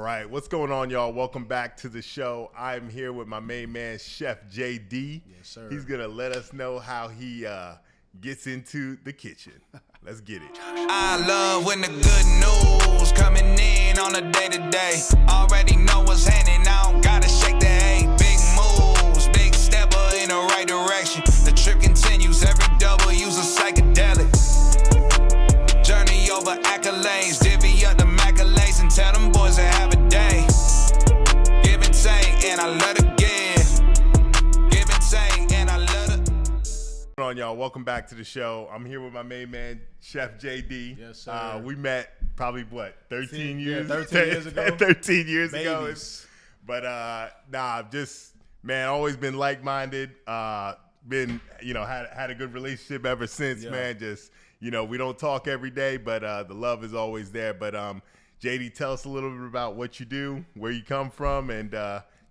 right, what's going on, y'all? Welcome back to the show. I'm here with my main man, Chef JD. Yes, sir. He's gonna let us know how he gets into the kitchen. Let's get it. I love when the good news coming in on a day-to-day. Already know what's happening, I don't gotta shake the hay. Big moves, big stepper in the right direction. The trip continues, every W's a psychedelic. Journey over accolades, divvy up the accolades and tell them boys to have a day. Give and take, and I love to give. Give and take, and I love to. What's going on, y'all? Welcome back to the show. I'm here with my main man, Chef JD. Yes, sir. We met probably, 13 years? 13 years ago. 13 years ago. Babies. But, just, man, always been like-minded. Been, had a good relationship ever since, man. Just, we don't talk every day, but the love is always there. But JD, tell us a little bit about what you do, where you come from, and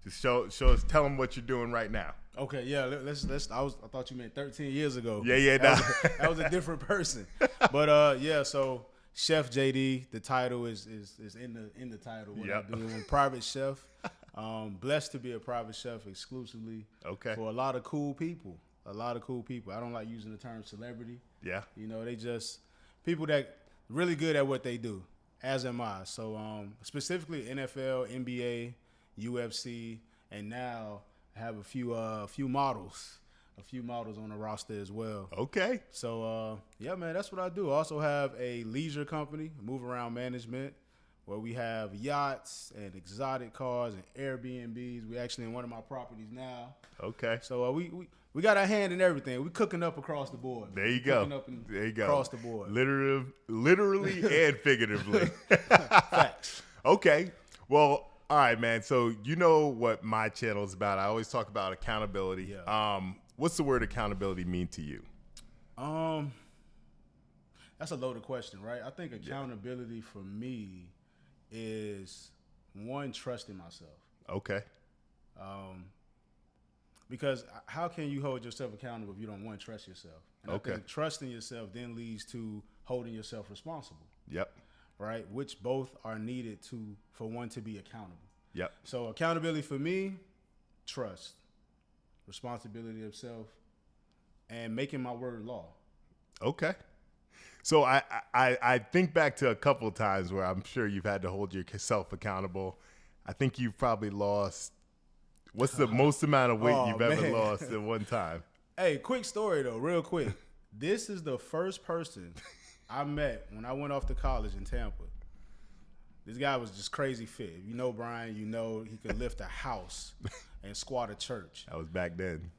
just show us, tell them what you're doing right now. Okay, yeah. Let's. I thought you meant 13 years ago. Yeah. That was a different person. But so Chef JD, the title is in the title. What I do. I'm a private chef. Blessed to be a private chef exclusively. Okay. For a lot of cool people. I don't like using the term celebrity. Yeah. They just people that really good at what they do, as am I. So specifically NFL, NBA, UFC, and now I have a few models on the roster as well. Okay. So man, that's what I do. I also have a leisure company, Move Around Management, where we have yachts and exotic cars and Airbnbs. We actually in one of my properties now. Okay. So we got our hand in everything. We cooking up across the board. There you go. There you go. Across the board. Literally and figuratively. Facts. Okay. Well, all right, man. So you know what my channel is about. I always talk about accountability. Yeah. What's the word accountability mean to you? That's a loaded question, right? I think accountability for me is one, trusting myself. Okay. Because how can you hold yourself accountable if you don't, one, trust yourself? And Okay. I think trusting yourself then leads to holding yourself responsible. Yep. Right? Which both are needed for one to be accountable. Yep. So accountability for me, trust, responsibility of self, and making my word law. Okay. So I think back to a couple of times where I'm sure you've had to hold yourself accountable. I think you've probably lost. What's the most amount of weight you've ever lost at one time? Hey, quick story though, real quick. This is the first person I met when I went off to college in Tampa. This guy was just crazy fit. If you know Brian, he could lift a house and squat a church. That was back then.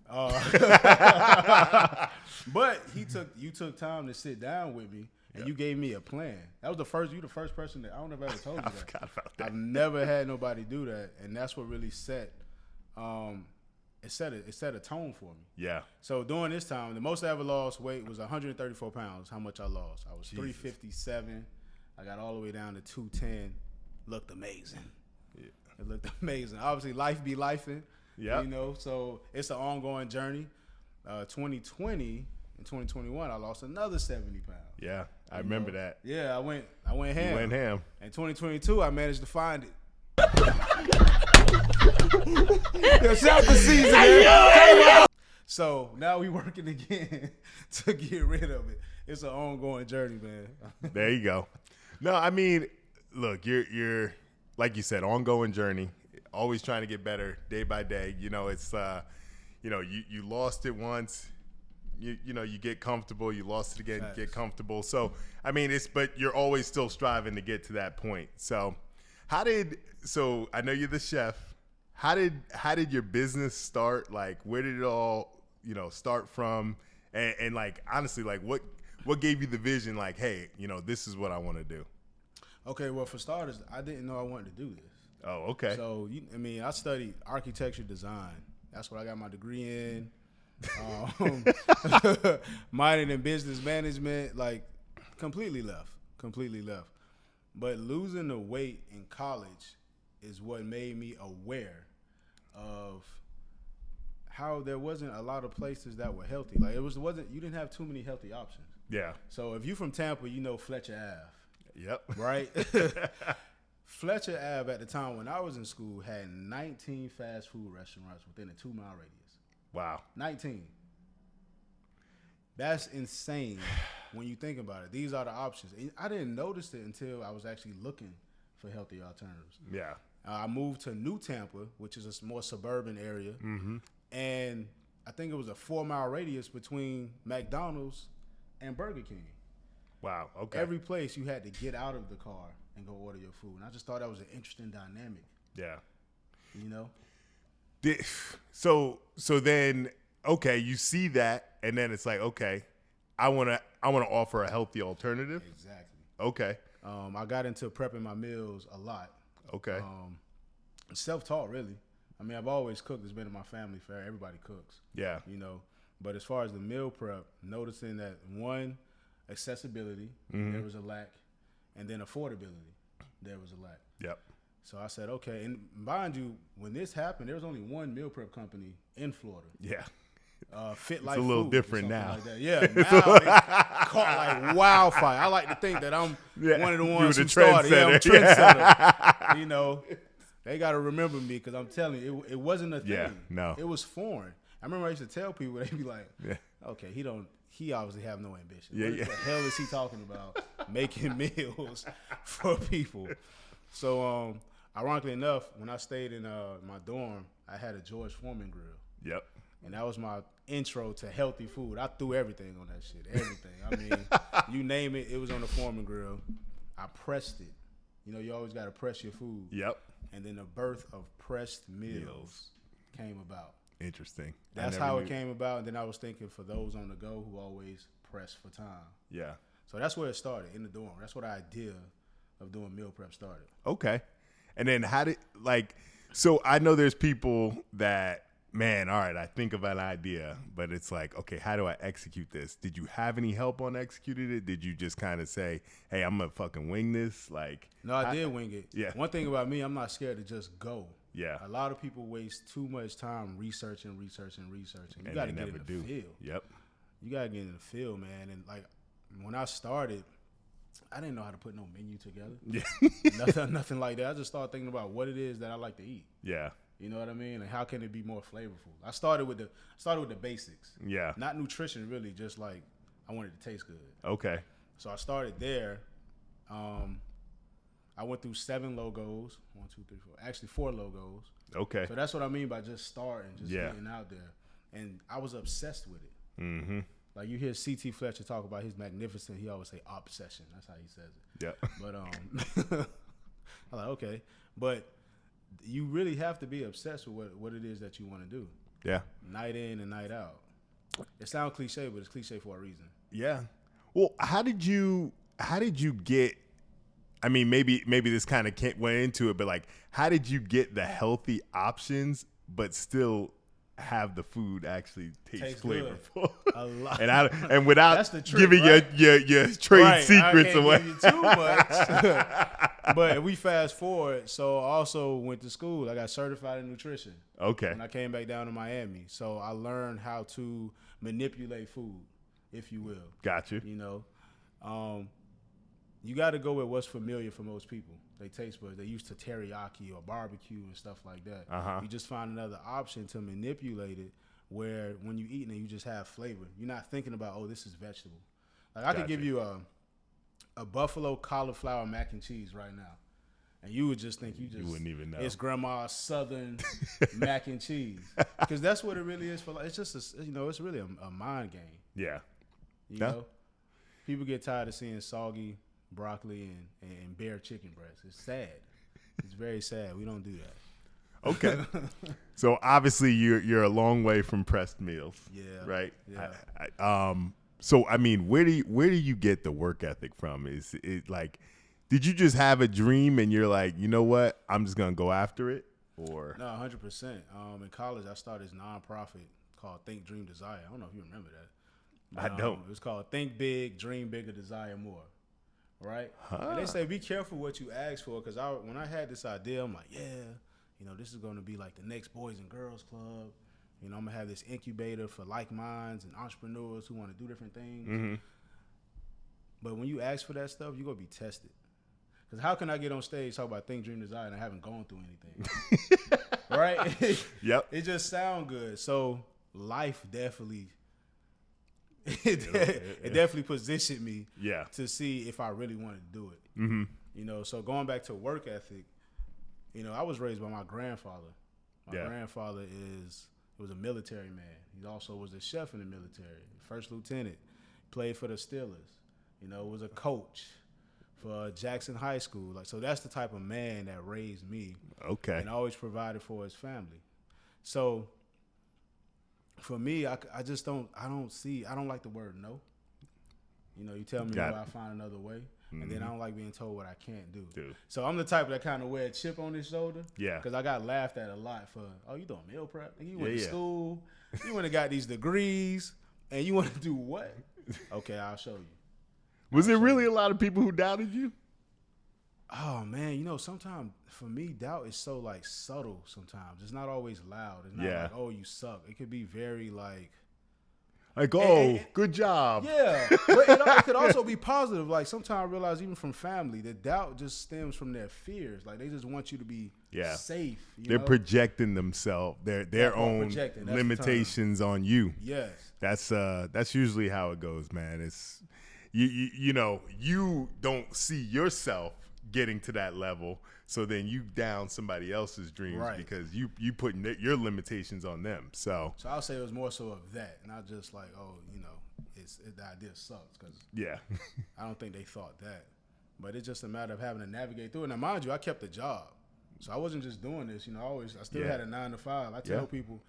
But you took time to sit down with me and you gave me a plan. That was you the first person that I don't know if I ever told you that. I forgot about that. I've never had nobody do that, and that's what really set a tone for me. Yeah. So during this time, the most I ever lost weight was 134 pounds. How much I lost? I was Jesus. 357. I got all the way down to 210. Looked amazing. Yeah. It looked amazing. Obviously, life be lifing. Yeah. So it's an ongoing journey. 2020 and 2021, I lost another 70 pounds. Yeah, I remember that. Yeah, I went ham. You went ham. In 2022, I managed to find it. Shout the season, man. So now we working again to get rid of it. It's an ongoing journey, man. There you go. No, I mean, look, you're like you said, ongoing journey. Always trying to get better day by day. It's you lost it once. You get comfortable. You lost it again. Get comfortable. So I mean, but you're always still striving to get to that point. So so I know you're the chef. How did your business start? Like, where did it all start from? And like, honestly, like what gave you the vision? Like, hey, this is what I want to do. Okay, well, for starters, I didn't know I wanted to do this. Oh, okay. So I studied architecture design. That's what I got my degree in. Minored in business management, like completely left. But losing the weight in college is what made me aware of how there wasn't a lot of places that were healthy. Like you didn't have too many healthy options. Yeah. So if you're from Tampa, Fletcher Ave. Yep. Right? Fletcher Ave at the time when I was in school had 19 fast food restaurants within a 2-mile radius. Wow. 19. That's insane when you think about it. These are the options. I didn't notice it until I was actually looking for healthy alternatives. Yeah. I moved to New Tampa, which is a more suburban area, and I think it was a 4-mile radius between McDonald's and Burger King. Wow. Okay. Every place you had to get out of the car and go order your food. And I just thought that was an interesting dynamic. Yeah. You know? So then, okay, you see that, and then it's like, okay, I wanna offer a healthy alternative. Exactly. Okay. I got into prepping my meals a lot. Okay. Self-taught, really. I mean, I've always cooked. It's been in my family. Everybody cooks. Yeah. You know, but as far as the meal prep, noticing that one, accessibility, there was a lack, and then affordability, there was a lack. Yep. So I said, okay, and mind you, when this happened, there was only one meal prep company in Florida. Yeah. Fit It's Life a little Food different or something now. like that. Yeah, now it caught like wildfire. I like to think that I'm one of the ones who started. Yeah, I'm a trendsetter. You know, they got to remember me because I'm telling you, it wasn't a thing. Yeah, no. It was foreign. I remember I used to tell people, they'd be like, Yeah. okay, he obviously have no ambition. Yeah, What the hell is he talking about? Making meals for people. So, ironically enough, when I stayed in my dorm, I had a George Foreman grill. Yep. And that was my intro to healthy food. I threw everything on that shit. Everything. I mean, you name it, it was on the Foreman grill. I pressed it. You know, you always got to press your food. Yep. And then the birth of pressed meals came about. Interesting. That's how it came about. And then I was thinking for those on the go who always press for time. Yeah. So that's where it started, in the dorm. That's where the idea of doing meal prep started. Okay. And then so I know there's people that, man, all right, I think of an idea, but it's like, okay, how do I execute this? Did you have any help on executing it? Did you just kind of say, hey, I'm going to fucking wing this? No, I did wing it. Yeah. One thing about me, I'm not scared to just go. Yeah. A lot of people waste too much time researching. You And got to they get in never the do. field. Yep. You got to get in the field, man. And like when I started, I didn't know how to put no menu together. Yeah. nothing like that. I just started thinking about what it is that I like to eat. Yeah. You know what I mean? And how can it be more flavorful? I started with the basics. Yeah. Not nutrition, really. Just like I wanted to taste good. Okay. So I started there. I went through 7 logos. 1, 2, 3, 4. Actually, 4 logos. Okay. So that's what I mean by just starting, just getting out there. And I was obsessed with it. Mm-hmm. Like you hear C.T. Fletcher talk about his magnificent. He always say obsession. That's how he says it. Yeah. But I'm like, okay, but you really have to be obsessed with what it is that you want to do. Yeah. Night in and night out. It sounds cliche, but it's cliche for a reason. Yeah. Well, how did you get, I mean, maybe this kind of went into it, but like, how did you get the healthy options, but still have the food actually taste flavorful? A lot. and without That's the trick, giving right? your trade secrets I can't away. give you too much. But if we fast forward, so I also went to school. I got certified in nutrition. Okay. When I came back down to Miami. So I learned how to manipulate food, if you will. Got you. You know, you got to go with what's familiar for most people. They taste buds. They used to teriyaki or barbecue and stuff like that. Uh-huh. You just find another option to manipulate it where when you eat it, you just have flavor. You're not thinking about, oh, this is vegetable. Like I could give you a buffalo cauliflower mac and cheese right now. And you would just think you wouldn't even know. It's grandma's southern mac and cheese. Because that's what it really is for. It's just, it's really a mind game. Yeah. You know? People get tired of seeing soggy broccoli and bare chicken breasts. It's sad. It's very sad. We don't do that. Okay. So obviously you're a long way from pressed meals. Yeah. Right? Yeah. So I mean, where do you get the work ethic from? Is it like, did you just have a dream and you're like, you know what, I'm just gonna go after it? Or No, 100%. In college, I started this nonprofit called Think, Dream, Desire. I don't know if you remember that. But, I don't. It was called Think Big, Dream Bigger, Desire More. Right? And they say be careful what you ask for, because when I had this idea, I'm like, yeah, this is going to be like the next Boys and Girls Club. I'm going to have this incubator for like minds and entrepreneurs who want to do different things. Mm-hmm. But when you ask for that stuff, you're going to be tested. Because how can I get on stage talk about think, dream, desire, and I haven't gone through anything? Right? Yep. It just sounds good. So life definitely, it definitely positioned me to see if I really wanted to do it. Mm-hmm. You know, so going back to work ethic, you know, I was raised by my grandfather. My grandfather was a military man. He also was a chef in the military, first lieutenant, played for the Steelers, you know, was a coach for Jackson High School. Like, so that's the type of man that raised me. Okay. And always provided for his family. So for me, I don't like the word no. You know, you tell me no, I find another way. Mm-hmm. And then I don't like being told what I can't do. So I'm the type that kind of wear a chip on his shoulder. Yeah. Because I got laughed at a lot for, oh, you doing meal prep? You went to school. You went and got these degrees. And you want to do what? Okay, I'll show you. Was there really a lot of people who doubted you? Oh, man. You know, sometimes for me, doubt is so, like, subtle sometimes. It's not always loud. It's not like, oh, you suck. It could be very, like, good job. Yeah. But it could also be positive. Like, sometimes I realize even from family, the doubt just stems from their fears. Like, they just want you to be safe. They're projecting themselves, their own limitations on you. Yes. That's usually how it goes, man. It's you know, you don't see yourself getting to that level, so then you down somebody else's dreams because you putting your limitations on them. So I'll say it was more so of that, not just like, oh, you know, the idea sucks, because I don't think they thought that, but it's just a matter of having to navigate through it. Now, mind you, I kept a job, so I wasn't just doing this. You know, I still had a 9 to 5. I tell people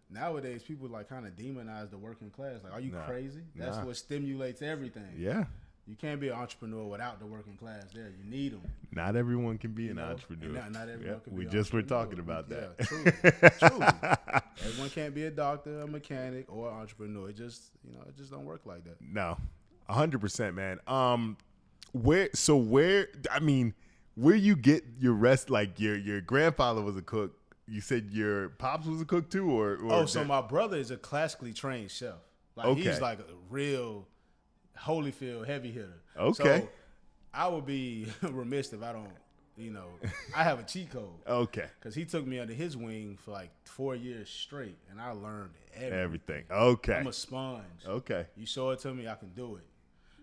nowadays, people like kind of demonize the working class. Like, are you crazy? That's what stimulates everything. Yeah. You can't be an entrepreneur without the working class there. You need them. Not everyone can be an entrepreneur. Not everyone can be we an just were talking about that. Yeah, truly. Everyone can't be a doctor, a mechanic, or an entrepreneur. It just don't work like that. No, 100%, man. Where you get your rest? Like your grandfather was a cook. You said your pops was a cook too, or so my brother is a classically trained chef. Like he's like a real Holyfield heavy hitter. Okay. So I would be remiss if I don't, you know, I have a cheat code. Okay. Because he took me under his wing for like 4 years straight, and I learned everything. Okay. I'm a sponge. Okay. You show it to me, I can do it.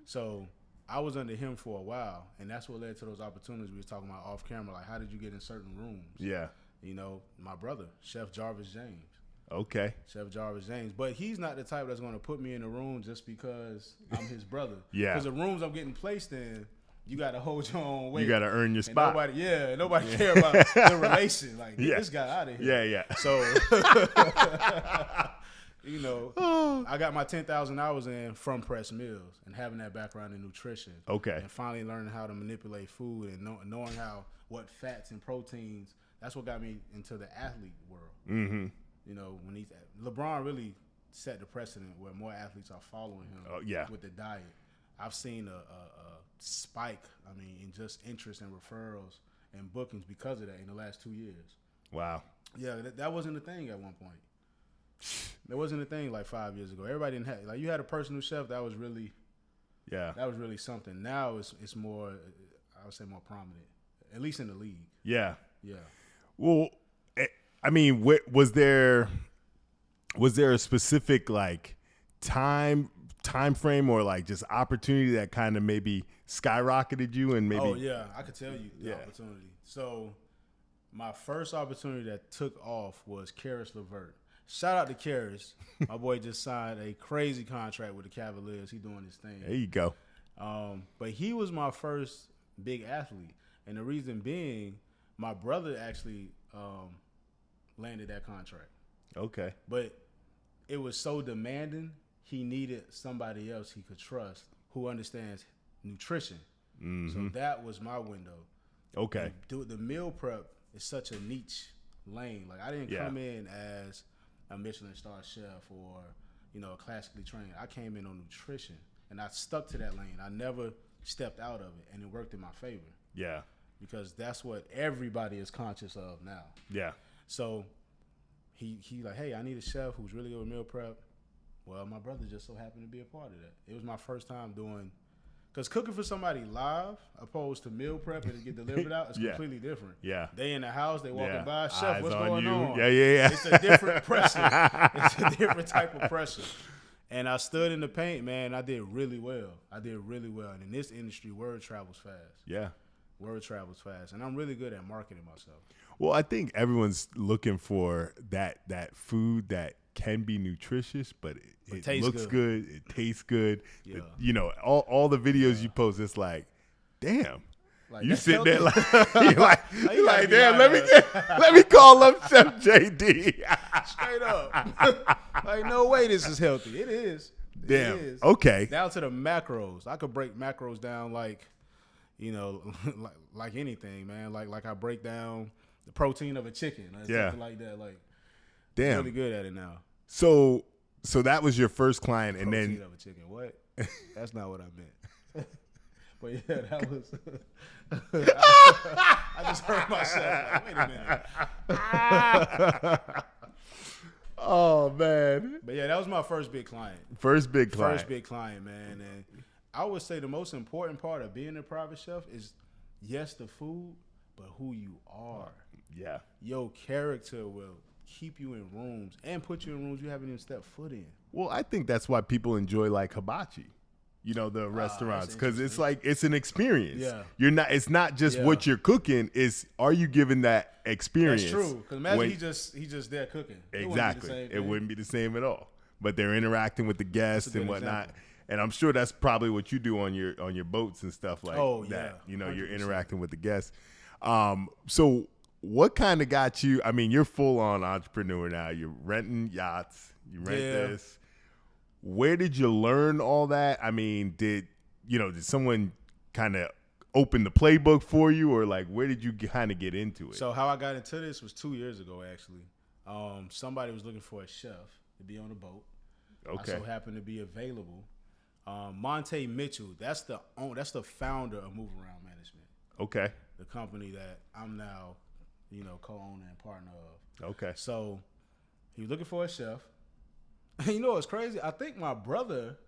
So I was under him for a while, and that's what led to those opportunities we was talking about off camera. Like, how did you get in certain rooms? Yeah. You know, my brother, Chef Jarvis James. Okay. Chef Jarvis James. But he's not the type that's going to put me in a room just because I'm his brother. Yeah. Because the rooms I'm getting placed in, you got to hold your own weight. You got to earn your spot. Nobody care about the relation. Like, get this guy out of here. Yeah. So, you know, I got my 10,000 hours in from Press Mills and having that background in nutrition. Okay. And finally learning how to manipulate food and knowing what fats and proteins. That's what got me into the athlete world. Mm-hmm. You know, when LeBron really set the precedent where more athletes are following him with the diet. I've seen a spike, in just interest and referrals and bookings because of that in the last 2 years. Wow. Yeah, that wasn't a thing at one point. There wasn't a thing like 5 years ago. Everybody didn't have, like, you had a personal chef that was really, that was really something. Now it's more, I would say more prominent, at least in the league. Yeah. Yeah. Well, was there a specific like time frame or like just opportunity that kind of maybe skyrocketed you and maybe? Oh yeah, I could tell you the opportunity. So my first opportunity that took off was Karis LeVert. Shout out to Karis. My boy just signed a crazy contract with the Cavaliers. He doing his thing. There you go. But he was my first big athlete, and the reason being, my brother actually landed that contract. Okay. But it was so demanding, he needed somebody else he could trust who understands nutrition. Mm-hmm. So that was my window. Okay. The meal prep is such a niche lane. Like, I didn't come in as a Michelin star chef or, you know, classically trained. I came in on nutrition, and I stuck to that lane. I never stepped out of it, and it worked in my favor. Yeah. Because that's what everybody is conscious of now. Yeah. So he like, hey, I need a chef who's really good with meal prep. Well, my brother just so happened to be a part of that. It was my first time doing Because cooking for somebody live, opposed to meal prep and get delivered out, is completely different. Yeah. They in the house, they walking by, chef, Eyes what's on going you. on? Yeah. It's a different pressure. It's a different type of pressure. And I stood in the paint, man. I did really well. And in this industry, word travels fast. Yeah. Word travels fast. And I'm really good at marketing myself. Well, I think everyone's looking for that food that can be nutritious, but it looks good. It tastes good. Yeah. You know, all the videos you post, it's like, damn. Like, you sit healthy. there you're like, damn, honest. let me call up Chef JD. Straight up. Like, no way this is healthy. It is. Damn. It is. Okay. Down to the macros. I could break macros down like, you know, like anything, man. Like I break down the protein of a chicken or something like that. Like, damn. I'm really good at it now. So that was your first client, and Protein then of a chicken. What? That's not what I meant. But yeah, that was. I just heard myself. Like, wait a minute. Oh man. But yeah, that was my first big client. First big client, man. And I would say the most important part of being a private chef is, yes, the food, but who you are. Yeah. Your character will keep you in rooms and put you in rooms you haven't even stepped foot in. Well, I think that's why people enjoy like hibachi. You know, the restaurants, because it's like it's an experience. Yeah. It's not just what you're cooking. It's, are you giving that experience? That's true. Because imagine he just there cooking. Exactly. It wouldn't be the same at all. But they're interacting with the guests and whatnot. Example. And I'm sure that's probably what you do on your boats and stuff like that. You know, 100%. You're interacting with the guests. So what kind of got you? I mean, you're full on entrepreneur now. You're renting yachts. You rent this. Where did you learn all that? I mean, did someone kind of open the playbook for you, or like where did you kind of get into it? So how I got into this was 2 years ago, actually. Somebody was looking for a chef to be on the boat. Okay. I so happened to be available. Monte Mitchell, that's the founder of Move Around Management. Okay. The company that I'm now, co-owner and partner of. Okay. So he was looking for a chef. You know what's crazy? I think my brother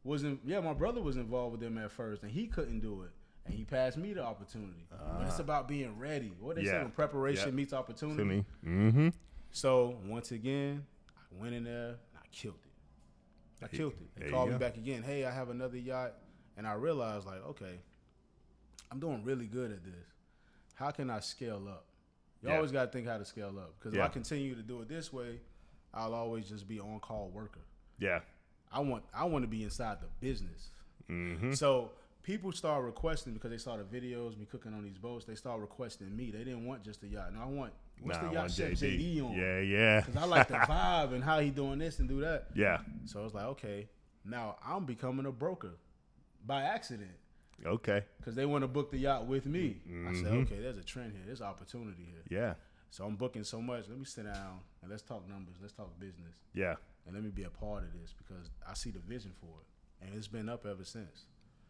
was involved with them at first, and he couldn't do it, and he passed me the opportunity. But it's about being ready. What they say when preparation meets opportunity. Mm-hmm. So once again, I went in there and I killed it. He called me back again. Hey, I have another yacht, and I realized like, okay, I'm doing really good at this. How can I scale up? You always got to think how to scale up, because if I continue to do it this way, I'll always just be on-call worker. Yeah. I want to be inside the business. Mm-hmm. So people start requesting, because they saw the videos, me cooking on these boats, they start requesting me. They didn't want just the yacht. No, I want, the yacht chef JD on? Yeah. Because I like the vibe and how he doing this and do that. Yeah. So I was like, okay, now I'm becoming a broker by accident. Okay. Because they want to book the yacht with me. Mm-hmm. I said, okay, there's a trend here. There's opportunity here. Yeah. So I'm booking so much. Let me sit down and let's talk numbers. Let's talk business. Yeah. And let me be a part of this, because I see the vision for it. And it's been up ever since.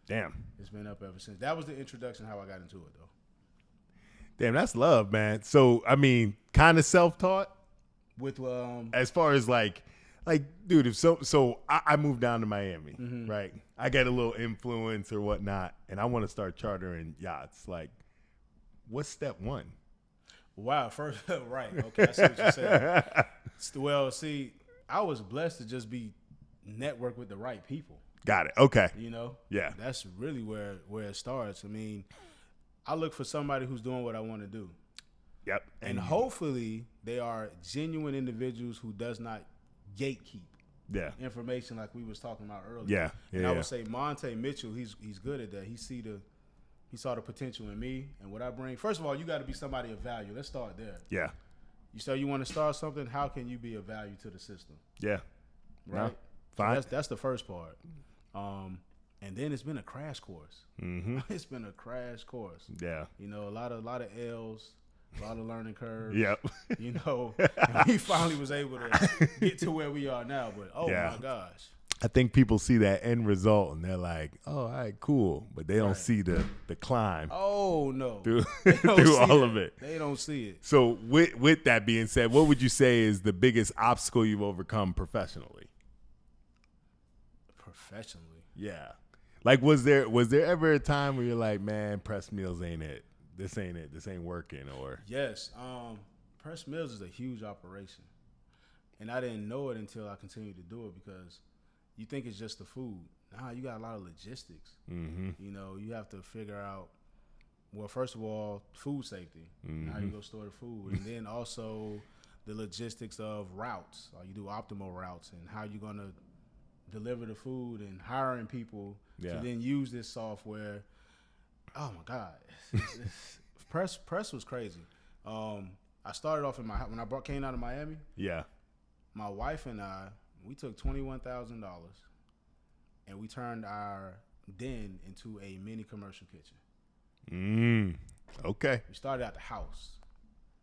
Damn. It's been up ever since. That was the introduction how I got into it, though. Damn, that's love, man. So, I mean, kind of self-taught? With as far as like, dude, I moved down to Miami, right? I get a little influence or whatnot, and I want to start chartering yachts. Like, what's step one? Wow, first, right. Okay, I see what you're saying. Well, see, I was blessed to just be network with the right people. Got it. Okay. Yeah. That's really where it starts. I mean, I look for somebody who's doing what I want to do. Yep. And hopefully they are genuine individuals who does not gatekeep information like we was talking about earlier. Yeah. And I would say Monte Mitchell, he's good at that. He saw the potential in me and what I bring. First of all, you got to be somebody of value. Let's start there. Yeah. You say you want to start something, how can you be of value to the system? Yeah. Right? No, fine. So that's the first part. And then it's been a crash course. Mm-hmm. It's been a crash course. Yeah. A lot of L's, a lot of learning curves. Yep. And we finally was able to get to where we are now. But my gosh. I think people see that end result and they're like, "Oh, all right, cool," but they don't see the climb. Oh no, through all of it. They don't see it. So with that being said, what would you say is the biggest obstacle you've overcome professionally? Professionally, yeah. Like, was there ever a time where you're like, man, press meals ain't it? This ain't it. This ain't working, or Yes. Press mills is a huge operation, and I didn't know it until I continued to do it because you think it's just the food. Nah, you got a lot of logistics. mm-hmm. You know, you have to figure out. Well, first of all, food safety, Mm-hmm. how you go store the food, and then also the logistics of routes. You do optimal routes and how you're gonna deliver the food and hiring people Yeah. to then use this software. Oh my God, press was crazy. I started off when I came out of Miami. Yeah. My wife and I, we took $21,000 and we turned our den into a mini commercial kitchen. Okay. We started at the house.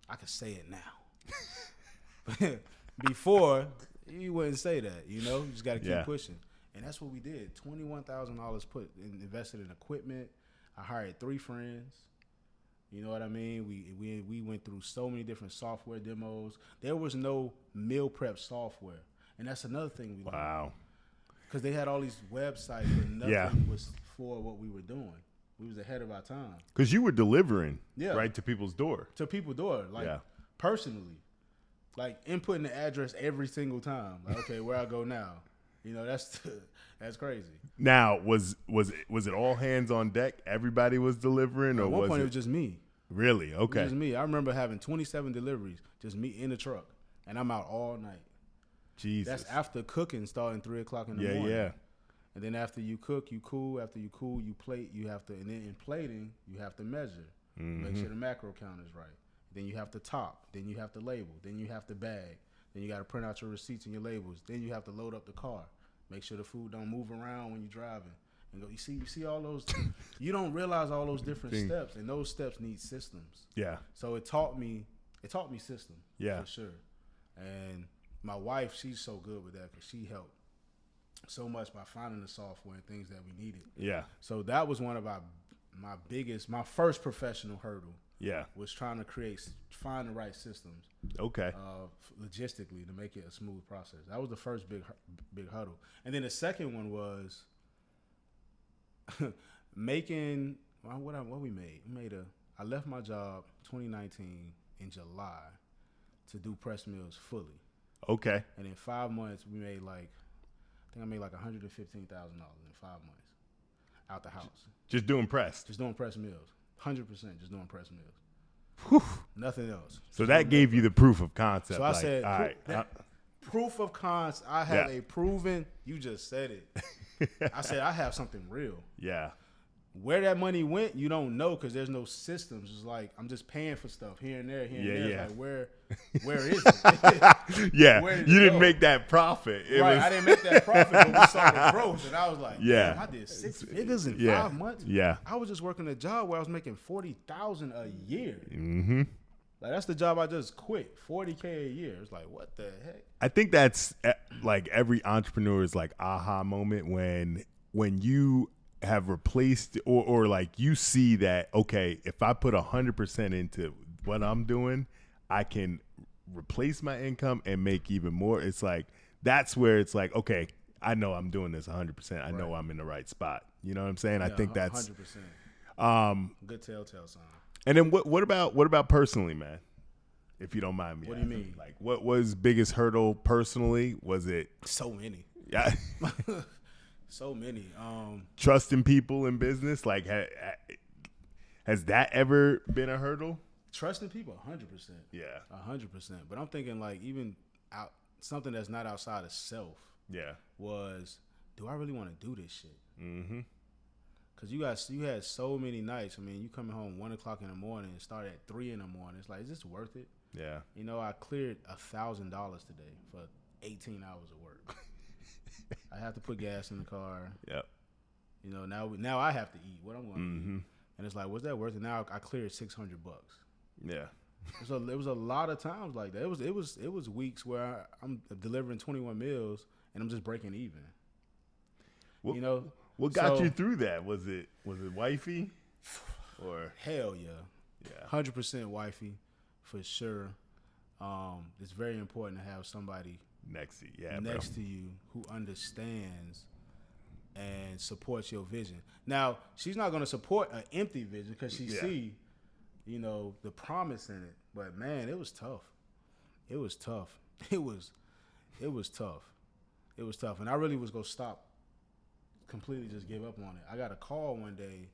I could say it now. Before, you wouldn't say that, you know? You just got to keep pushing. And that's what we did. $21,000 invested in equipment. I hired 3 friends. You know what I mean? We went through so many different software demos. There was no meal prep software. And that's another thing we learned. Wow. Because they had all these websites, but nothing was for what we were doing. We was ahead of our time. Because you were delivering, right, to people's door. To people's door, like personally. Like inputting the address every single time. Like, okay, where I go now? You know, that's crazy. Now, was it all hands on deck? Everybody was delivering, or At one was point it was just me. Really? Okay. It was just me. I remember having 27 deliveries, just me in the truck, and I'm out all night. Jesus. That's after cooking, starting 3 o'clock in the morning. Yeah. And then after you cook, you cool. After you cool, you plate. You have to, and then in plating, you have to measure, make sure the macro count is right. Then you have to top. Then you have to label. Then you have to bag. Then you got to print out your receipts and your labels. Then you have to load up the car. Make sure the food don't move around when you're driving. And go. You see all those. You don't realize all those different steps, and those steps need systems. Yeah. So it taught me system. Yeah. For sure. And my wife, she's so good with that because she helped so much by finding the software and things that we needed. Yeah. So that was one of my first professional hurdle. Yeah. Was trying to find the right systems. Okay. Logistically to make it a smooth process. That was the first big hurdle. And then the second one was making what we made. I left my job 2019 in July to do press mills fully. Okay. And in 5 months we made I made like $115,000 in 5 months out the house. Just doing press. Just doing press mills. 100% just doing press mills. Whew. Nothing else. So that gave you the proof of concept. So I said, all right. proof of concept. I have a proven. You just said it. I said I have something real. Yeah. Where that money went, you don't know because there's no systems. It's like I'm just paying for stuff here and there, Yeah. Like where is it? Yeah. Where did You it didn't go? make that profit. I didn't make that profit, but we saw the growth, and I was like, Yeah. damn, I did 6 figures in Yeah. 5 months. Yeah. I was just working a job where I was making $40,000 a year. Mm-hmm. Like that's the job I just quit. $40K a year. It's like what the heck? I think that's like every entrepreneur's like aha moment when you have replaced or like you see that, okay, if I put 100% into what I'm doing, I can replace my income and make even more. It's like, that's where it's like, okay, I know I'm doing this 100%. I know I'm in the right spot. You know what I'm saying? Yeah, I think that's 100%. Good telltale sign. And then what about personally, man? If you don't mind me. What do you mean? Like what was biggest hurdle personally? Was it So many. Yeah. So many. Trusting people in business? Like has that ever been a hurdle? Trusting people, 100%. Yeah. 100%. But I'm thinking like even something that's not outside of self. Yeah. Was, do I really want to do this shit? Mm-hmm. Because you had so many nights. I mean, you coming home 1 o'clock in the morning and start at 3 in the morning. It's like, is this worth it? Yeah. You know, I cleared $1,000 today for 18 hours of work. I have to put gas in the car. Yep. You know, now I have to eat. What I'm going to Mm-hmm. eat? And it's like, was that worth it? Now I cleared $600. Yeah. So there was a lot of times like that. It was weeks where I'm delivering 21 meals and I'm just breaking even. You know. What got you through that? Was it wifey? Or hell yeah. 100% wifey, for sure. It's very important to have somebody next to you, to you who understands and supports your vision. Now, she's not going to support an empty vision because she see, you know, the promise in it. But man, it was tough. It was tough. It was tough. It was tough. And I really was going to stop, completely just give up on it. I got a call one day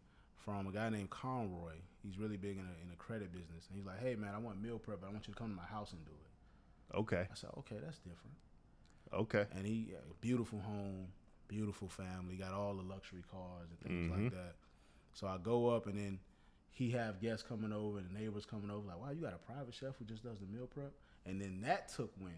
from a guy named Conroy. He's really big in the credit business. And he's like, hey, man, I want meal prep, but I want you to come to my house and do it. Okay. I said, okay, that's different. Okay. And he, beautiful home, beautiful family, got all the luxury cars and things like that. So I go up, and then he have guests coming over and neighbors coming over, like, wow, you got a private chef who just does the meal prep? And then that took wind.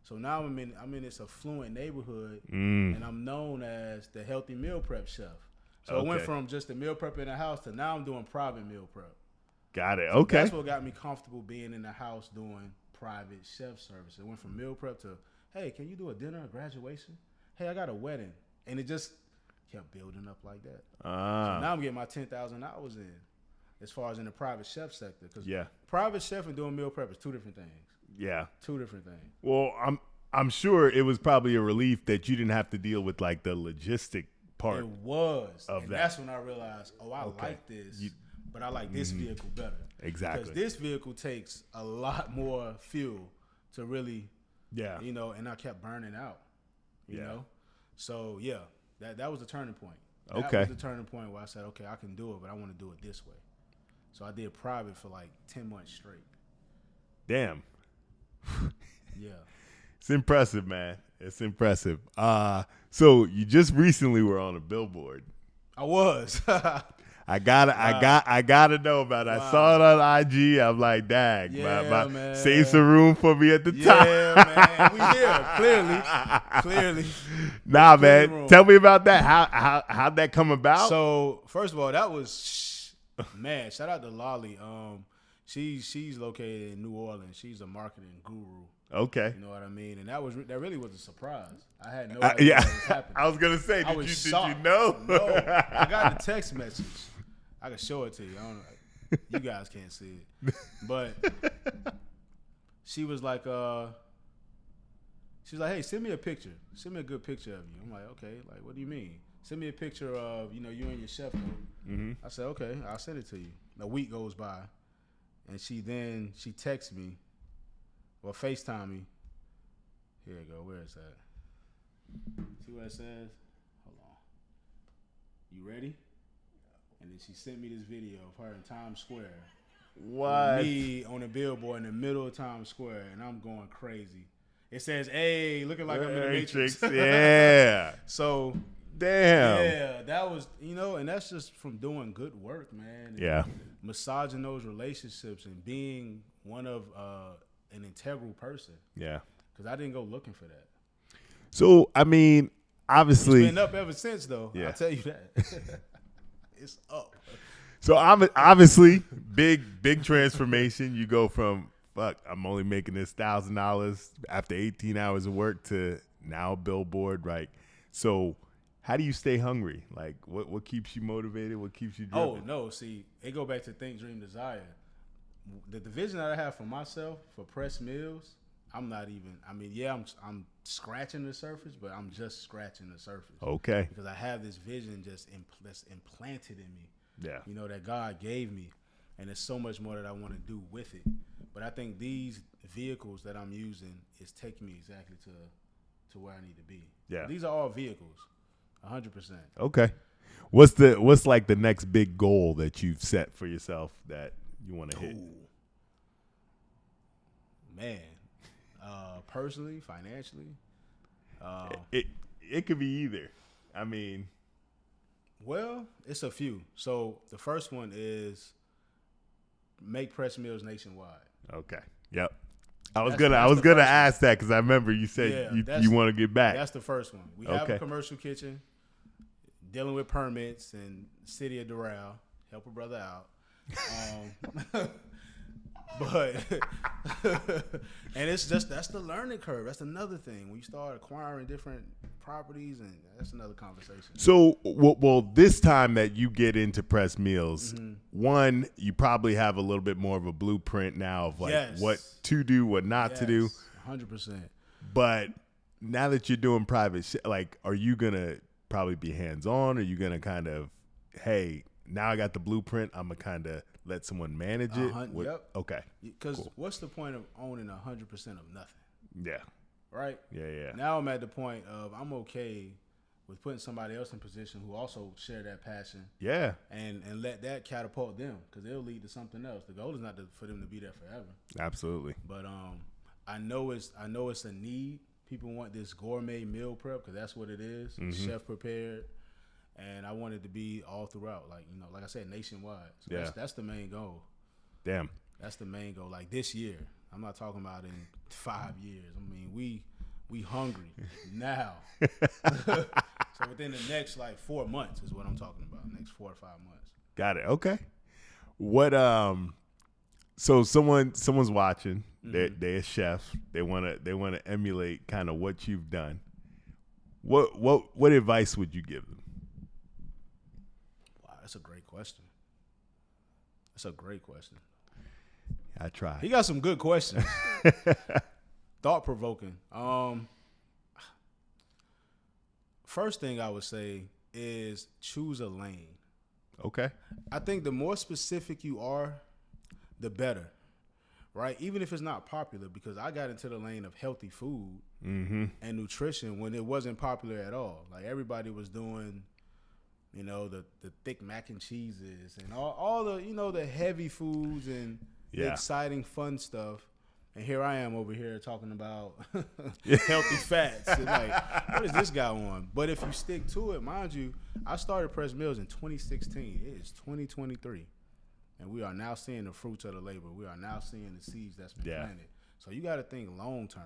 So now I'm in this affluent neighborhood, and I'm known as the healthy meal prep chef. So it went from just the meal prep in the house to now I'm doing private meal prep. Got it. So Okay. that's what got me comfortable being in the house doing private chef service. It went from meal prep to, hey, can you do a dinner, a graduation? Hey, I got a wedding. And it just kept building up like that. So now I'm getting my 10,000 hours in as far as in the private chef sector. Because private chef and doing meal prep is two different things. Yeah. Two different things. Well, I'm sure it was probably a relief that you didn't have to deal with like the logistic part. It was. Of and that. that's when I realized, I like this, but I like this vehicle better. Exactly. Because this vehicle takes a lot more fuel to really, you know, and I kept burning out, you know? So, that was the turning point. That was the turning point where I said, okay, I can do it, but I want to do it this way. So I did private for like 10 months straight. Damn. Yeah. It's impressive, man. It's impressive. So you just recently were on a billboard. I was. I gotta know about it. I saw it on IG. I'm like, dang, man. Save some room for me at the top. Yeah, man. We here. Clearly. Nah, man. Tell me about that. How'd that come about? So, first of all, that was, man, shout out to Lolly. She's located in New Orleans. She's a marketing guru. Okay. You know what I mean? And that really was a surprise. I had no idea what was happening. I was gonna say, did you know? No, I got the text message. I can show it to you. I don't know. You guys can't see it, but she was like, hey, send me a picture. Send me a good picture of you. I'm like, okay. Like, what do you mean? Send me a picture of, you know, you and your chef coat. I said, okay, I'll send it to you. A week goes by, and she texts me, or FaceTime me. Here you go. Where is that? See what it says? Hold on. You ready? And then she sent me this video of her in Times Square. What? Me on a billboard in the middle of Times Square, and I'm going crazy. It says, hey, looking like I'm in the Matrix. Yeah. So, damn. Yeah, that was, you know, and that's just from doing good work, man. And massaging those relationships and being one of an integral person. Yeah. Because I didn't go looking for that. So, I mean, obviously. It's been up ever since, though. I'll tell you that. It's up. So, obviously, big transformation. You go from, I'm only making this $1,000 after 18 hours of work to now a billboard, right? So, how do you stay hungry? Like, what keeps you motivated? What keeps you driven? Oh, no. See, it go back to Think, Dream, Desire. The vision that I have for myself, for Press Meals, I'm not even, I mean, I'm scratching the surface, but I'm just scratching the surface. Okay. Because I have this vision that's implanted in me. Yeah. You know, that God gave me. And there's so much more that I want to do with it. But I think these vehicles that I'm using is taking me exactly to where I need to be. Yeah. These are all vehicles, 100%. Okay. What's like the next big goal that you've set for yourself that you want to hit? Man. Personally, financially. It could be either. I mean. Well, it's a few. So the first one is make Press Meals nationwide. Okay. Yep. I was gonna ask that because I remember you said you want to get back. That's the first one. We have a commercial kitchen, dealing with permits and city of Doral. Help a brother out. But and it's just that's the learning curve. That's another thing. When you start acquiring different properties, and that's another conversation. So, well, this time that you get into Press Meals, one, you probably have a little bit more of a blueprint now of like what to do, what not to do. 100%. But now that you're doing private, like, are you gonna probably be hands-on, or you going to kind of, hey, now I got the blueprint, I'm going to kind of let someone manage it? Yep. Okay. Because what's the point of owning 100% of nothing? Yeah. Right? Yeah. Now I'm at the point of I'm okay with putting somebody else in position who also share that passion. Yeah. And let that catapult them, because it'll lead to something else. The goal is not for them to be there forever. Absolutely. But I know it's a need. People want this gourmet meal prep, because that's what it is. Mm-hmm. Chef prepared. And I want it to be all throughout, like I said, nationwide. So yeah. That's the main goal. Damn. That's the main goal. Like this year. I'm not talking about in 5 years. I mean, we hungry now. So within the next 4 months is what I'm talking about. Next 4 or 5 months. Got it. Okay. What so someone's watching. Mm-hmm. They're a chef. They wanna emulate kind of what you've done. What advice would you give them? Wow, that's a great question. I tried. He got some good questions. Thought provoking. First thing I would say is choose a lane. Okay. I think the more specific you are, the better. Right? Even if it's not popular, because I got into the lane of healthy food and nutrition when it wasn't popular at all. Like everybody was doing, the thick mac and cheeses and all the, the heavy foods and the exciting fun stuff. And here I am over here talking about healthy fats. And what is this guy on? But if you stick to it, mind you, I started Press Meals in 2016. It is 2023. And we are now seeing the fruits of the labor. We are now seeing the seeds that's been planted. So you got to think long term,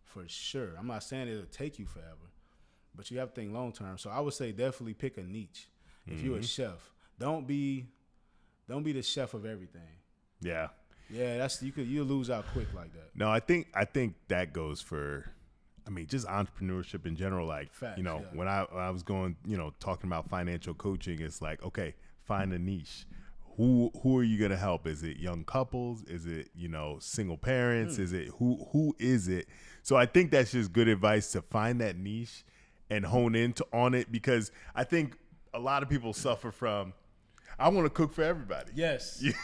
for sure. I'm not saying it'll take you forever, but you have to think long term. So I would say definitely pick a niche. If you're a chef, don't be the chef of everything. Yeah. Yeah, you'll lose out quick like that. No, I think that goes for, just entrepreneurship in general. Facts, when I was going, talking about financial coaching, it's like, okay, find a niche. Who are you gonna help? Is it young couples? Is it single parents? Is it who is it? So I think that's just good advice, to find that niche and hone on it, because I think a lot of people suffer from, I want to cook for everybody. Yes. Yes.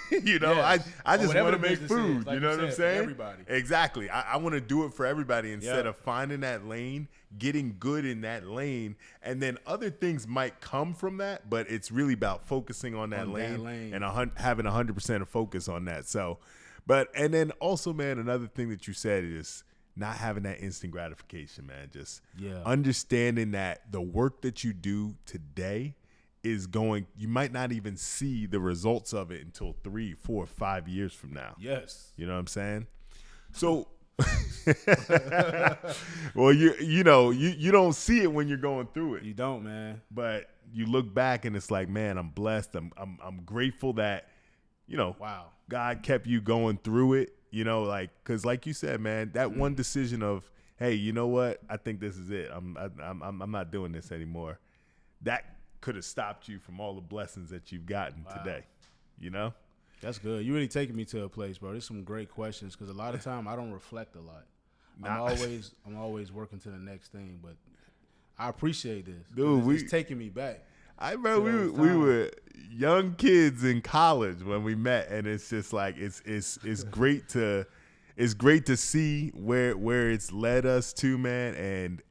I just want to make food. Like you know what I'm saying? Everybody. Exactly. I want to do it for everybody instead of finding that lane, getting good in that lane, and then other things might come from that, but it's really about focusing on that lane and having 100% of focus on that. So, and then also, man, another thing that you said is not having that instant gratification, man. Just understanding that the work that you do today you might not even see the results of it until 3, 4, 5 years from now. Yes. You know what I'm saying? So, well, you don't see it when you're going through it. You don't, man. But you look back and it's like, man, I'm blessed. I'm grateful that, wow, God kept you going through it, cause like you said, man, that one decision of, hey, you know what? I think this is it. I'm not doing this anymore. That could have stopped you from all the blessings that you've gotten today, That's good. You really taking me to a place, bro. There's some great questions, because a lot of time I don't reflect a lot. I'm always working to the next thing, but I appreciate this. Dude, it's taking me back. I remember we were young kids in college when we met, and it's just like it's great to see where it's led us to, man. And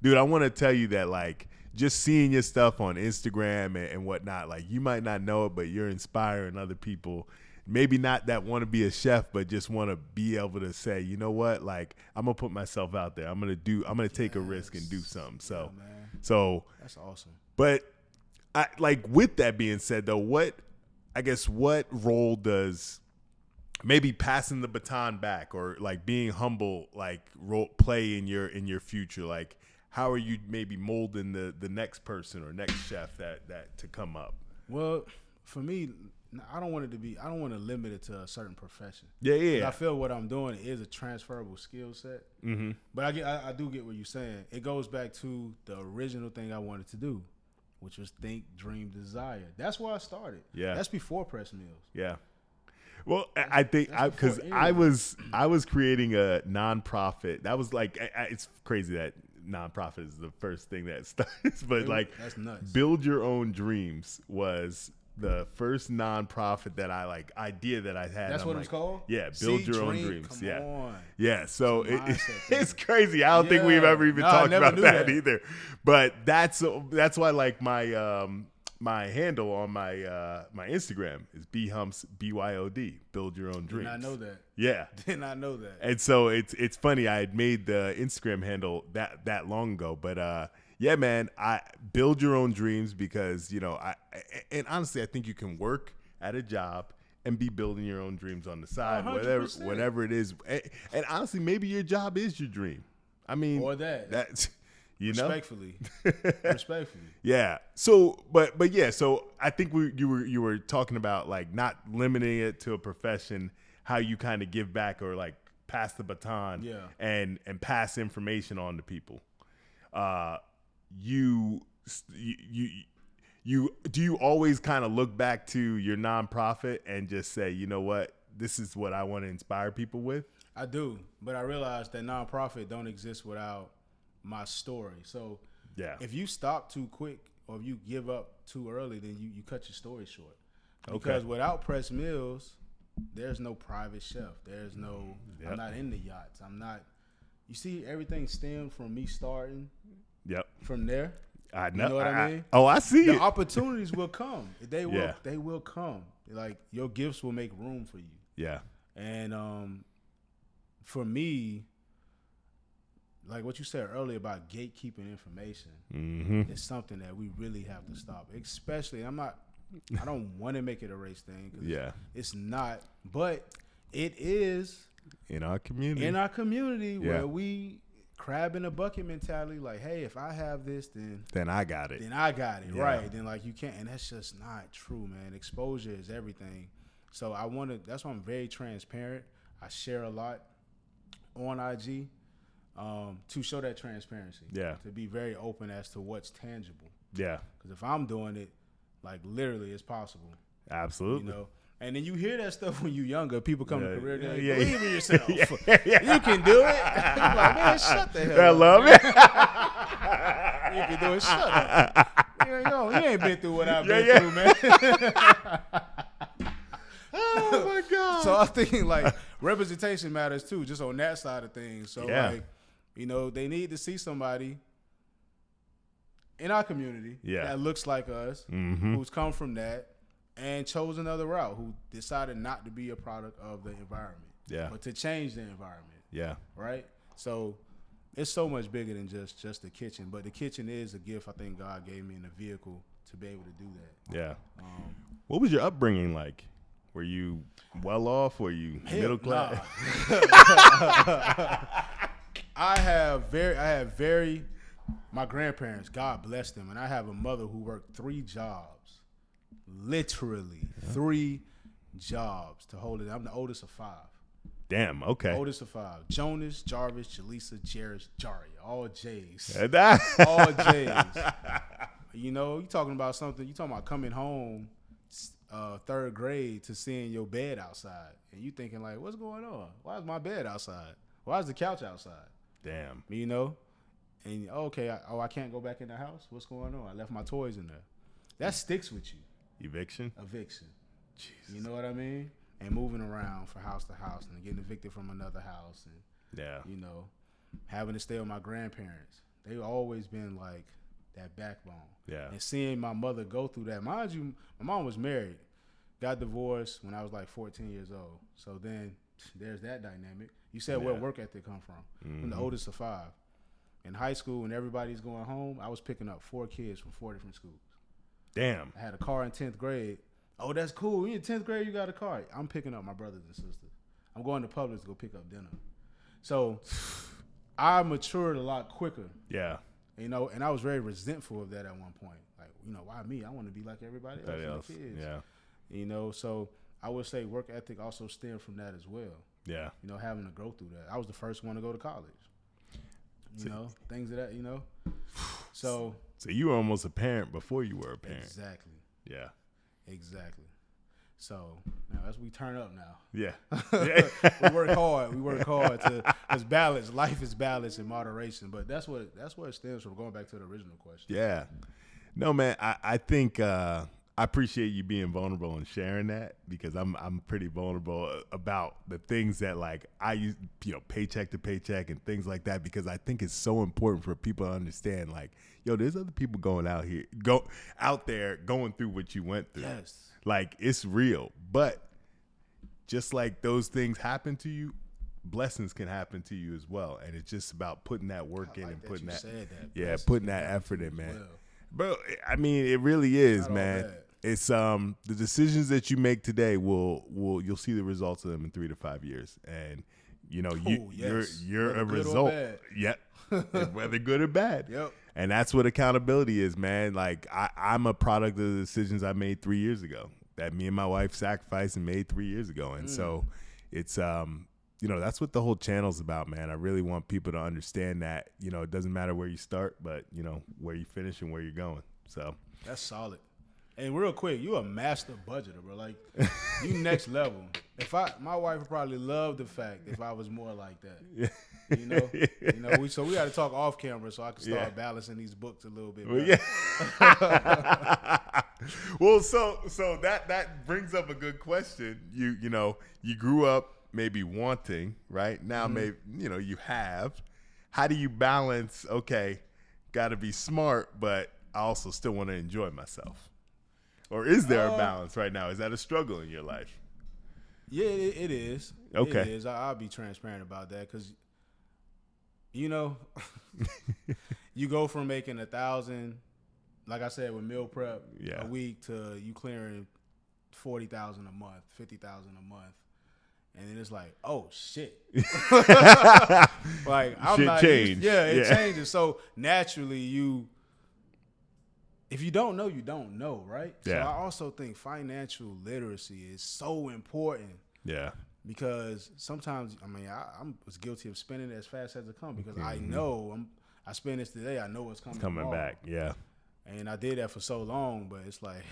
dude, I want to tell you that just seeing your stuff on Instagram and whatnot, you might not know it, but you're inspiring other people. Maybe not that want to be a chef, but just want to be able to say, you know what, I'm gonna put myself out there. I'm gonna take a risk and do something. So, that's awesome. But with that being said, though, what role does maybe passing the baton back, or being humble, role play in your future? How are you maybe molding the next person or next chef that to come up? Well, for me, I don't want to limit it to a certain profession. Yeah. I feel what I'm doing is a transferable skill set. Mm-hmm. But I do get what you're saying. It goes back to the original thing I wanted to do, which was think, dream, desire. That's where I started. Yeah. That's before Press Meals. Yeah. Well, I think because I was creating a nonprofit. That was it's crazy that nonprofit is the first thing that starts, but like that's nuts. Build Your Own Dreams was the first nonprofit that idea that I had. That's what it's called? Yeah, Build Your Own Dreams. Come Yeah. on. Yeah, so Mindset it's crazy. I don't think we've ever even talked about that either. But that's why like my handle on my Instagram is bhumps BYOD, Build Your Own Dreams. Did not know that. Yeah. Did not know that. And so it's funny. I had made the Instagram handle that long ago, but yeah, man, I build your own dreams because, you know, and honestly, I think you can work at a job and be building your own dreams on the side, 100%. whatever it is. And honestly, maybe your job is your dream. I mean, or that's, you know, respectfully. Yeah. So, but yeah, so I think you were talking about like not limiting it to a profession, how you kind of give back or like pass the baton, yeah, and pass information on to people. You do you always kind of look back to your nonprofit and just say, you know what, this is what I want to inspire people with? I do, but I realize that nonprofit don't exist without my story. So yeah, if you stop too quick or if you give up too early, then you cut your story short. Because without press meals, there's no private chef. There's no, yep. I'm not in the yachts. I'm not, you see, everything stemmed from me starting. Yep. From there. I know. You know what I mean? Oh, I see the it. opportunities will come. They will. Yeah. They will come. Like your gifts will make room for you. Yeah. And for me, like what you said earlier about gatekeeping information, it's something that we really have to stop. Especially, I don't want to make it a race thing. Yeah. It's not, but it is in our community. Yeah. Where we crab in a bucket mentality, like, hey, if I have this, then I got it. Yeah. Right. Then like you can't, and that's just not true, man. Exposure is everything. So that's why I'm very transparent. I share a lot on IG to show that transparency. Yeah. To be very open as to what's tangible. Yeah. Because if I'm doing it, like literally it's possible. Absolutely. You know? And then you hear that stuff when you're younger. People come to career day. Yeah, believe in yourself. You can do it. I'm like, man, shut the hell up. I love it. You can do it. Shut up. You ain't been through what I've been through, man. Oh, my God. So I think, like, representation matters, too, just on that side of things. So, like, you know, they need to see somebody in our community that looks like us, who's come from that, and chose another route, who decided not to be a product of the environment, but to change the environment. Yeah. Right? So it's so much bigger than just the kitchen. But the kitchen is a gift I think God gave me in a vehicle to be able to do that. Yeah. What was your upbringing like? Were you well off? Were you middle class? I have very, my grandparents, God bless them, and I have a mother who worked 3 jobs. Literally 3 jobs to hold it. I'm the oldest of 5. Damn. Okay. Oldest of 5. Jonas, Jarvis, Jaleesa, Jairus, Jaria. All J's. All J's. You know, you talking about something. You talking about coming home 3rd grade to seeing your bed outside, and you thinking like, what's going on? Why is my bed outside? Why is the couch outside? Damn. You know, and I can't go back in the house. What's going on? I left my toys in there. That sticks with you. Eviction. Jesus. You know what I mean? And moving around from house to house and getting evicted from another house and you know, having to stay with my grandparents. They've always been like that backbone. Yeah. And seeing my mother go through that. Mind you, my mom was married, got divorced when I was like 14 years old. So then there's that dynamic. You said where work ethic come from. I'm the oldest of 5. In high school, when everybody's going home, I was picking up 4 kids from 4 different schools. Damn. I had a car in 10th grade. Oh, that's cool. You in 10th grade, you got a car. I'm picking up my brothers and sisters. I'm going to Publix to go pick up dinner. So I matured a lot quicker. Yeah. You know, and I was very resentful of that at one point. Like, you know, why me? I want to be like everybody else. The kids. Yeah. You know, so I would say work ethic also stemmed from that as well. Yeah. You know, having to go through that. I was the first one to go to college. You know, things of that, you know. So you were almost a parent before you were a parent. Exactly. Yeah. Exactly. So now as we turn up now. Yeah. we work hard to as balance. Life is balance and moderation. But that's where it stems from, going back to the original question. Yeah. No, man, I think I appreciate you being vulnerable and sharing that, because I'm pretty vulnerable about the things that, like, I use, paycheck to paycheck and things like that, because I think it's so important for people to understand, like, yo, there's other people out there going through what you went through. Yes. Like, it's real. But just like those things happen to you, blessings can happen to you as well. And it's just about putting that work in and putting putting that effort in, man. Well. Bro, I mean, it really is, man. It's the decisions that you make today you'll see the results of them in 3 to 5 years, and you're a result. Yep, whether good or bad. Yep. And that's what accountability is, man. Like, I'm a product of the decisions I made 3 years ago, that me and my wife sacrificed and made 3 years ago, and so it's that's what the whole channel's about, man. I really want people to understand that, it doesn't matter where you start, but, where you finish and where you're going. So that's solid. And real quick, you a master budgeter, bro. Like, you next level. My wife would probably love the fact if I was more like that. Yeah. So we got to talk off camera so I can start balancing these books a little bit. Well, yeah. Well, so that brings up a good question. You grew up maybe wanting, right? Now maybe you have. How do you balance, okay, gotta be smart, but I also still want to enjoy myself? Or is there a balance right now? Is that a struggle in your life? Yeah, it is. Okay. It is. I'll be transparent about that, because you go from making $1,000, like I said, with meal prep a week, to you clearing $40,000 a month, $50,000 a month. And then it's like, oh shit! Like, I'm shit not changed. It changes. So naturally, if you don't know, you don't know, right? Yeah. So I also think financial literacy is so important. Yeah. Because sometimes, I was guilty of spending it as fast as it comes, because I know I spend this today, I know what's coming. It's coming tomorrow. back. Yeah. And I did that for so long, but it's like,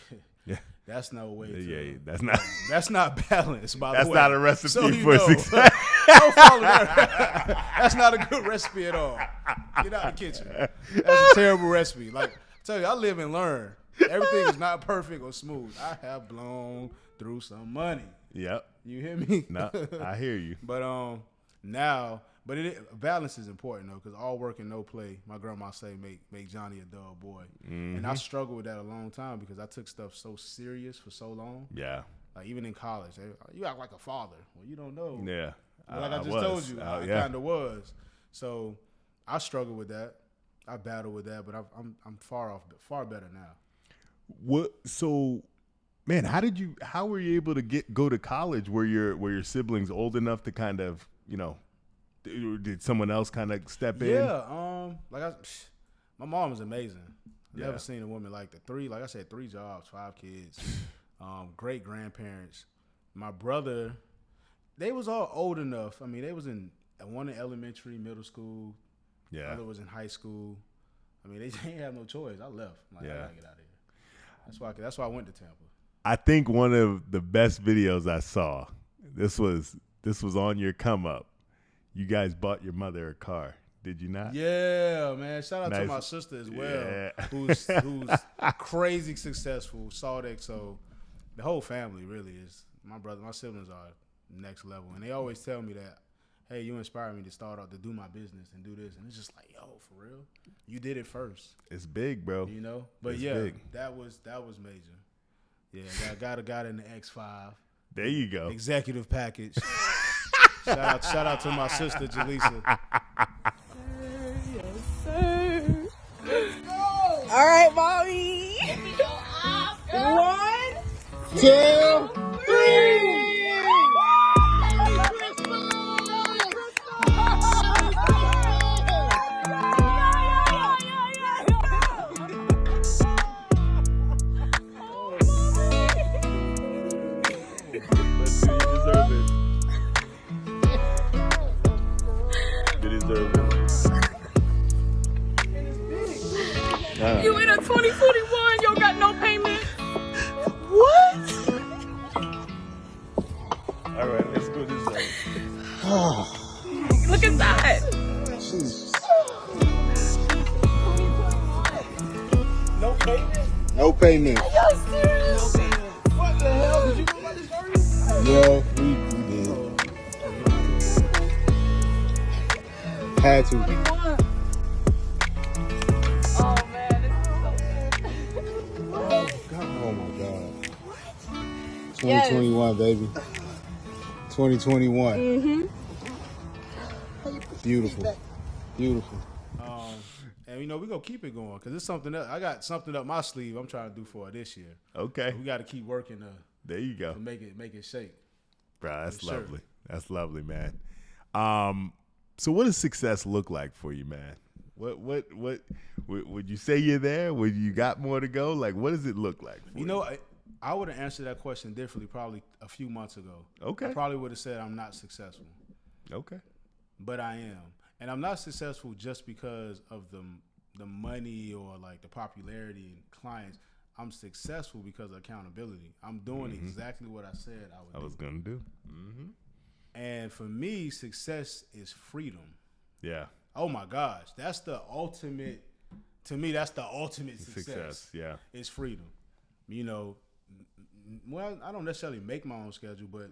that's no way to. Yeah, that's not balanced, by the way. That's not a recipe for success. Don't follow that. That's not a good recipe at all. Get out of the kitchen. That's a terrible recipe. Like, I tell you, I live and learn. Everything is not perfect or smooth. I have blown through some money. Yep. You hear me? No, I hear you. But balance is important, though, because all work and no play, my grandma say, make Johnny a dull boy. Mm-hmm. And I struggled with that a long time, because I took stuff so serious for so long. Yeah. Like, even in college, you act like a father. Well, you don't know. Yeah. Like I just told you, I kind of was. So I struggle with that. I battle with that, but I'm far better now. What? So, man, how were you able to go to college? Were your siblings old enough to kind of, did someone else kind of step in? Yeah. My mom is amazing. I've never seen a woman like that. 3 jobs, 5 kids, great grandparents. My brother, they was all old enough. They was one in elementary, middle school. Yeah. Other was in high school. They didn't have no choice. I left. I gotta get out of here. That's why I went to Tampa. I think one of the best videos I saw, this was on your come up. You guys bought your mother a car. Did you not? Yeah, man. Shout out to my sister as well, who's crazy successful. Saw that. So the whole family really is. My siblings are next level, and they always tell me that, hey, you inspired me to start out to do my business and do this, and it's just like, yo, for real, you did it first. It's big, bro. But it's big. that was major. Yeah, got in the X5. There you go. Executive package. Shout out to my sister Jaleesa. Yes, sir. Let's go. All right, mommy. 1, 2, 3. You in a 2021, you got no payment. What? at that. No payment. No payment. Y'all serious? What the hell? Did you know about this already? Yeah, we did. Had to. Oh man, this is so good. Oh my God. 2021, baby. 2021. Mm-hmm. Beautiful. Beautiful. And you know, we're gonna keep it going because it's something else. I got something up my sleeve I'm trying to do for this year. Okay. So we got to keep working There you go. to make it shake. Bro, that's For sure. lovely. That's lovely, man. So what does success look like for you, man? What would you say you're there? Would you got more to go? Like, what does it look like for you? You know, I would have answered that question differently probably a few months ago. Okay. I probably would have said I'm not successful. Okay. But I am. And I'm not successful just because of the money or like the popularity and clients. I'm successful because of accountability. I'm doing exactly what I said I would do. I was going to do. Mm-hmm. And for me, success is freedom. Yeah. Oh my gosh. That's the ultimate, to me, that's the ultimate success. Yeah. It's freedom. You know, well, I don't necessarily make my own schedule, but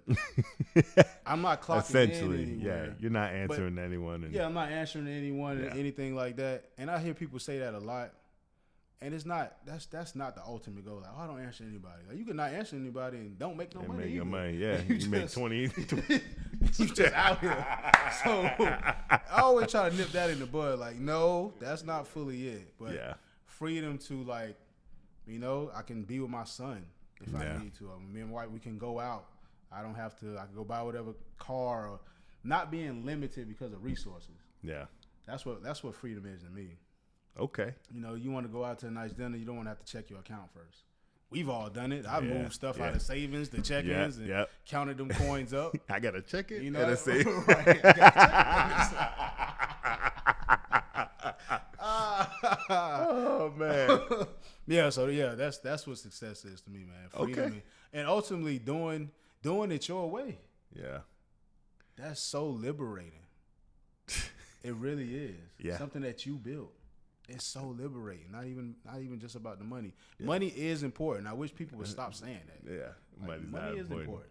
I'm not clocking Essentially, in anywhere. yeah. You're not answering anyone. Yeah, I'm not answering anyone Yeah. or anything like that. And I hear people say that a lot. And it's not, that's not the ultimate goal. Like, oh, I don't answer anybody. Like, you can not answer anybody and don't make no And money make your either. money. Yeah. You make 20. You just out here. So I always try to nip that in the bud. Like, no, that's not fully it. But Yeah. freedom to, like, you know, I can be with my son if Yeah. I need to. Me and wife, we can go out. I don't have to. I can go buy whatever car or not being limited because of resources. Yeah. That's what freedom is to me. Okay. You know, you want to go out to a nice dinner, you don't want to have to check your account first. We've all done it. I've Yeah, moved stuff yeah. out of savings to check-ins and yep. counted them coins up. I got to check it. You know, And I say, oh, man. Yeah, so yeah, that's what success is to me, man. Freedom Okay. and ultimately doing it your way. Yeah. That's so liberating. It really is. Yeah. Something that you built. It's so liberating. Not even just about the money. Money is important. I wish people would stop saying that. Yeah. Like, Money's money not is important.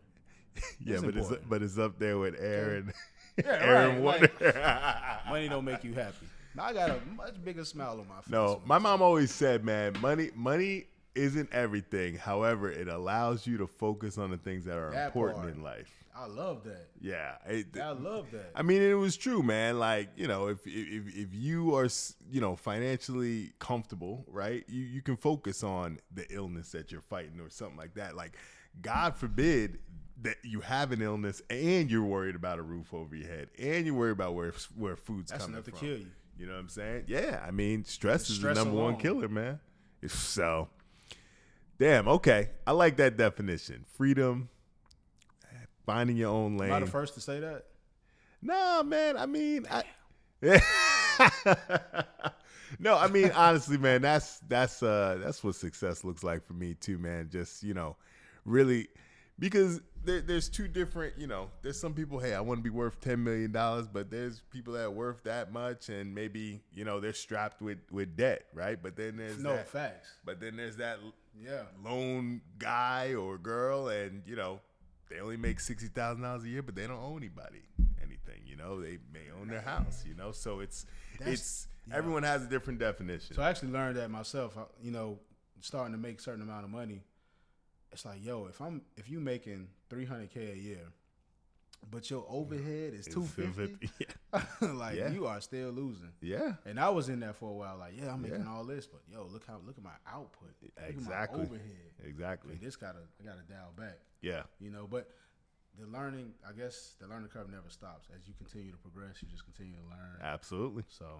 Yeah, It's important. but it's up there with air and Yeah, air and right, water. Money don't make you happy. Now, I got a much bigger smile on my face. No, my mom always said, man, money isn't everything. However, it allows you to focus on the things that are That important part. in life. I love that. Yeah, I love that. I mean, it was true, man. Like, you know, if you are, you know, financially comfortable, right, you can focus on the illness that you're fighting or something like that. Like, God forbid that you have an illness and you're worried about a roof over your head and you're worried about where food's That's coming enough to from. kill you. You know what I'm saying? Yeah, I mean, stress is Stress the number one alone. killer, man. So, damn, okay. I like that definition. Freedom, finding your own lane. Am I the first to say that? Nah, man. I mean, no. I mean, honestly, man. That's what success looks like for me too, man. Just, you know, really, because there's two different. You know, there's some people. Hey, I want to be worth $10 million, but there's people that are worth that much, and maybe, you know, they're strapped with debt, right? But then there's Facts. But then there's that Yeah. lone guy or girl, and, you know, they only make $60,000 a year, but they don't owe anybody anything. You know, they may own their house. You know, so it's everyone has a different definition. So I actually learned that myself. You know, starting to make a certain amount of money, it's like, yo, if you making $300K a year, but your overhead is $250, like Yeah. you are still losing. Yeah, And I was in there for a while, like, yeah, I'm making all this, but yo, look at my output, exactly. look at my overhead. Exactly. Like, I gotta dial back. Yeah. You know, but the learning curve never stops. As you continue to progress, you just continue to learn. Absolutely. So,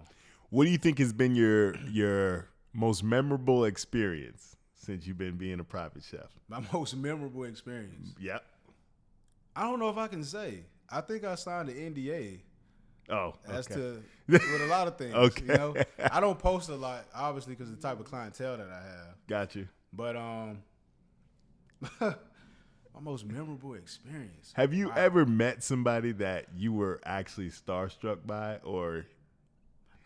What do you think has been your most memorable experience since you've been being a private chef? my most memorable experience. Yep. I don't know if I can say. I think I signed an NDA Oh, as okay. to with a lot of things. Okay. You know, I don't post a lot, obviously, because of the type of clientele that I have. Got you. But My most memorable experience. Have you ever met somebody that you were actually starstruck by, or?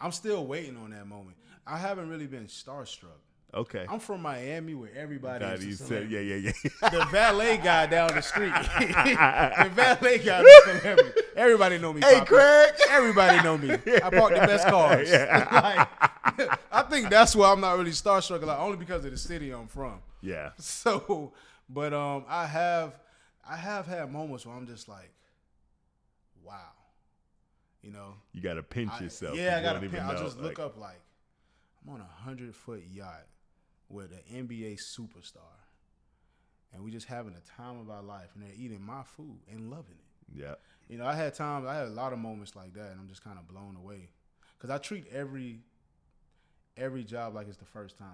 I'm still waiting on that moment. I haven't really been starstruck. Okay. I'm from Miami, where everybody is a You said, celebrity. yeah. The valet guy down the street. The valet guy is a celebrity. Everybody know me. Hey, Papa. Craig. Everybody know me. I park the best cars. Like, I think that's why I'm not really starstruck a lot, only because of the city I'm from. Yeah. So, but I have had moments where I'm just like, wow, you know. You got to pinch yourself. Yeah, I got to pinch. I just look up like, I'm on a 100-foot yacht with an NBA superstar, and we just having the time of our life, and they're eating my food and loving it. Yeah. You know, I had a lot of moments like that, and I'm just kind of blown away, because I treat every job like it's the first time.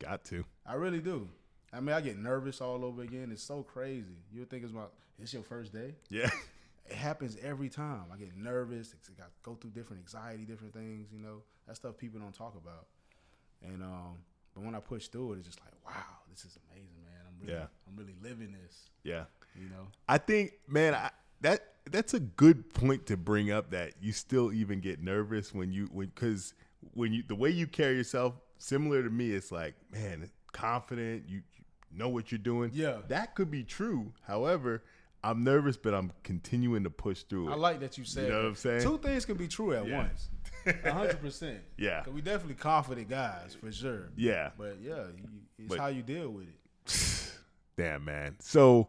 Got to. I really do. I mean, I get nervous all over again. It's so crazy. You would think it's your first day. Yeah. It happens every time. I get nervous. I got to go through different anxiety, different things. You know, that stuff people don't talk about. And but when I push through it, it's just like, wow, this is amazing, man. I'm really living this. Yeah. You know. I think, man, that's a good point to bring up, that you still even get nervous because the way you carry yourself, similar to me, it's like, man, confident. You know what you're doing. Yeah. That could be true. However, I'm nervous, but I'm continuing to push through it. I like that you said. You know what I'm saying? Two things can be true at once. 100%. Yeah. 'Cause we definitely confident guys for sure. Yeah. But yeah, it's how you deal with it. Damn, man. So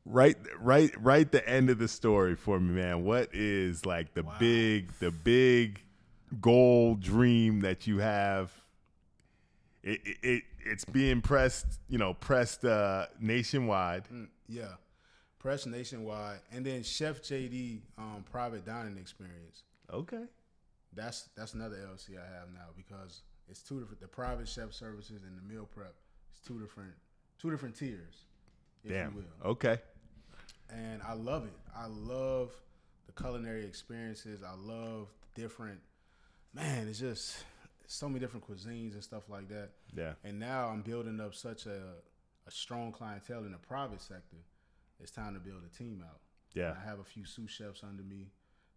right the end of the story for me, man. What is like the big goal, dream that you have? It's being pressed nationwide. Yeah. Pressed nationwide. And then Chef JD private dining experience. Okay. That's another LLC I have now, because it's two different, the private chef services and the meal prep. It's two different tiers, if Damn. you will. Okay. And I love it. I love the culinary experiences. I love different, man, it's just so many different cuisines and stuff like that. Yeah. And now I'm building up such a strong clientele in the private sector. It's time to build a team out. Yeah. And I have a few sous chefs under me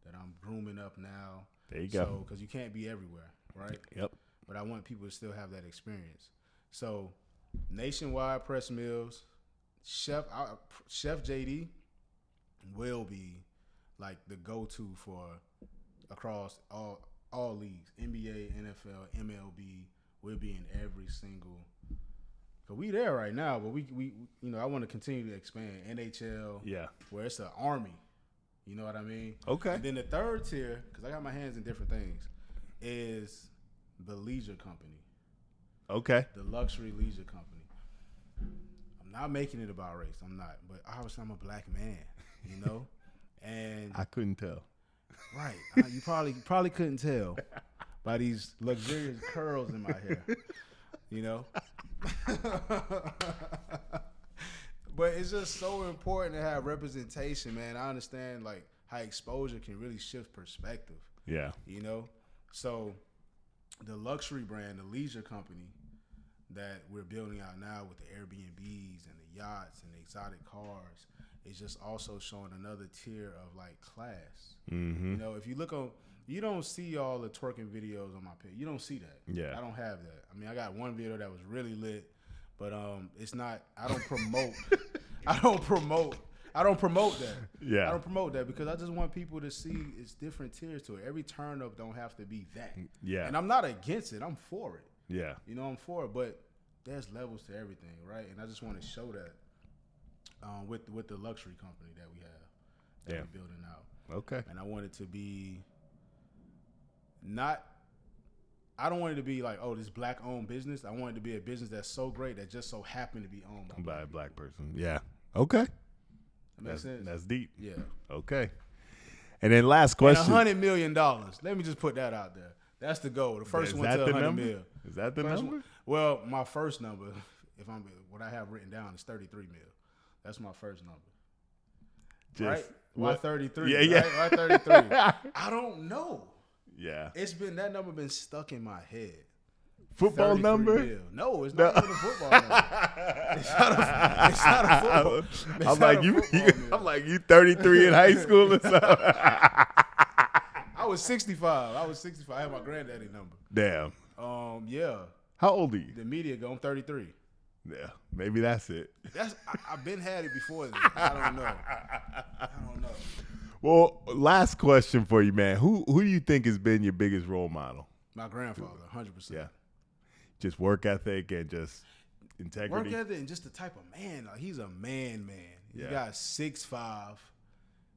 that I'm grooming up now. There you go. So, because you can't be everywhere, right? Yep. But I want people to still have that experience. So, nationwide press meals, Chef JD will be like the go-to for across all leagues, NBA, NFL, MLB. We'll be in every single. So we there right now, but we I want to continue to expand. NHL, Yeah. where it's an army. You know what I mean? Okay. And then the third tier, because I got my hands in different things, is the leisure company. Okay. The luxury leisure company. I'm not making it about race. I'm not. But obviously I'm a black man, you know? And I couldn't tell. right. You probably couldn't tell by these luxurious curls in my hair, you know? But it's just so important to have representation, man. I understand like how exposure can really shift perspective. Yeah. You know? So the luxury brand, the leisure company that we're building out now with the Airbnbs and the yachts and the exotic cars is just also showing another tier of like class. Mm-hmm. You know, if you look on, you don't see all the twerking videos on my page. You don't see that. Yeah. I don't have that. I mean, I got one video that was really lit, but it's not, I don't promote that. Yeah. I don't promote that because I just want people to see it's different tiers to it. Every turn up don't have to be that. Yeah. And I'm not against it. I'm for it. Yeah. You know, I'm for it, but there's levels to everything, right? And I just want to show that with the luxury company that we have that we're building out. Okay. And I want it to be I don't want it to be like, oh, this black-owned business. I want it to be a business that's so great that just so happened to be owned by a black person. Yeah. Okay. That makes sense? That's deep. Yeah. Okay. And then last question. And $100 million. Let me just put that out there. That's the goal. The first one to $100 million. Is that the number? Well, my first number, what I have written down is 33 mil. That's my first number. Right? Why 33? Yeah, yeah. Right? Why 33? I don't know. Yeah. That number been stuck in my head. football 33 number? mil. No, it's not even a football number. It's not a football. It's I'm not like a you. football mil. I'm like you. 33 in high school or something. I was 65. I had my granddaddy number. Damn. Yeah. How old are you? The media go. I'm 33. Yeah, maybe that's it. I've been had it before then. I don't know. Well, last question for you, man. Who do you think has been your biggest role model? My grandfather, 100%. Yeah. Just work ethic and just integrity. Work ethic and just the type of man. Like, he's a man. He got 6'5".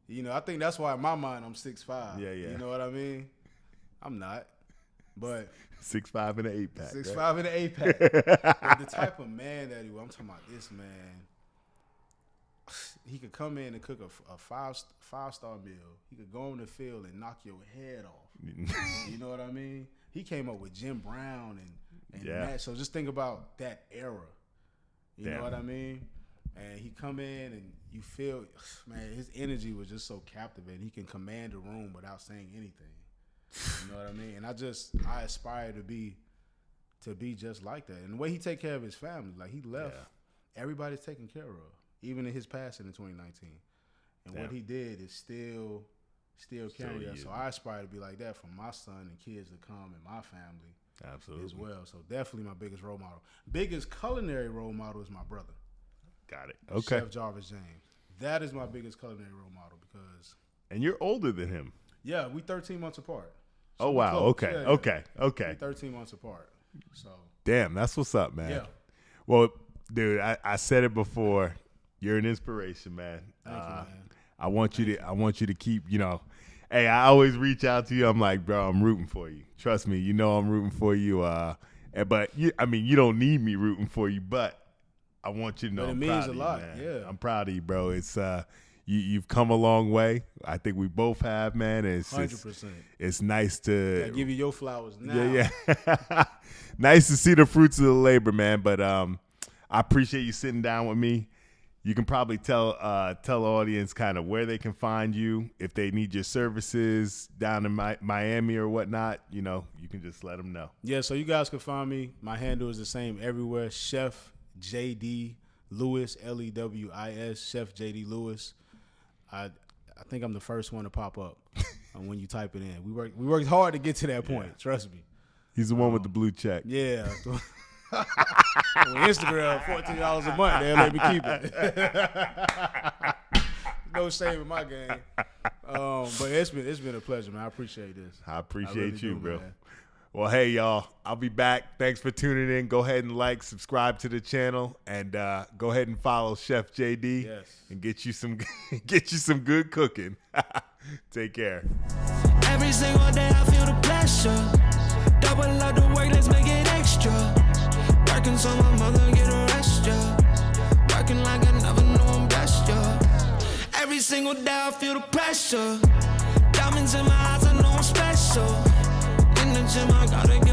You know, I think that's why in my mind I'm 6'5". Yeah. You know what I mean? I'm not. But 6'5" in an 8-pack. 6'5" in an 8-pack. But the type of man that I'm talking about, this man, he could come in and cook a five-star meal. He could go on the field and knock your head off. You know what I mean? He came up with Jim Brown and that. So just think about that era. You know what I mean? And he come in and you feel, man, his energy was just so captivating. He can command a room without saying anything. You know what I mean? And I aspire to be just like that. And the way he take care of his family, like he left, everybody's taken care of, even in his passing in 2019. And what he did is still carrying us. So I aspire to be like that for my son and kids to come and my family. Absolutely. As well. So definitely my biggest role model. Biggest culinary role model is my brother. Got it. Okay. Chef Jarvis James. That is my biggest culinary role model because. And you're older than him. Yeah, we 13 months apart. So oh wow. close. Okay. Yeah. Okay. 13 months apart. So. Damn, that's what's up, man. Yeah. Well, dude, I said it before. You're an inspiration, man. Thank you, man. I want you to keep, hey, I always reach out to you. I'm like, bro, I'm rooting for you. Trust me, I'm rooting for you. But you don't need me rooting for you, but I want you to know it means a lot. Man. Yeah. I'm proud of you, bro. It's you've come a long way. I think we both have, man. It's 100%. It's nice to give you your flowers now. Yeah. Nice to see the fruits of the labor, man. But I appreciate you sitting down with me. You can probably tell the audience kind of where they can find you if they need your services down in Miami or whatnot. You can just let them know. Yeah, so you guys can find me. My handle is the same everywhere. Chef JD Lewis, Lewis. Chef JD Lewis. I think I'm the first one to pop up when you type it in. We worked hard to get to that point. Trust me. He's the one with the blue check. Yeah. On Instagram, $14 a month, they'll let me keep it. No shame in my game. But it's been a pleasure, man. I appreciate this. I appreciate you, bro. Man. Well, hey, y'all. I'll be back. Thanks for tuning in. Go ahead and subscribe to the channel, and go ahead and follow Chef JD. Yes. And get you some good cooking. Take care. Every single day I feel the pressure. Double up the work, let's make it extra. Working so my mother get a rest, yeah. Working like I never knew I'm blessed, yeah. Every single day I feel the pressure. Diamonds in my eyes, I know I'm special. In the gym, I gotta get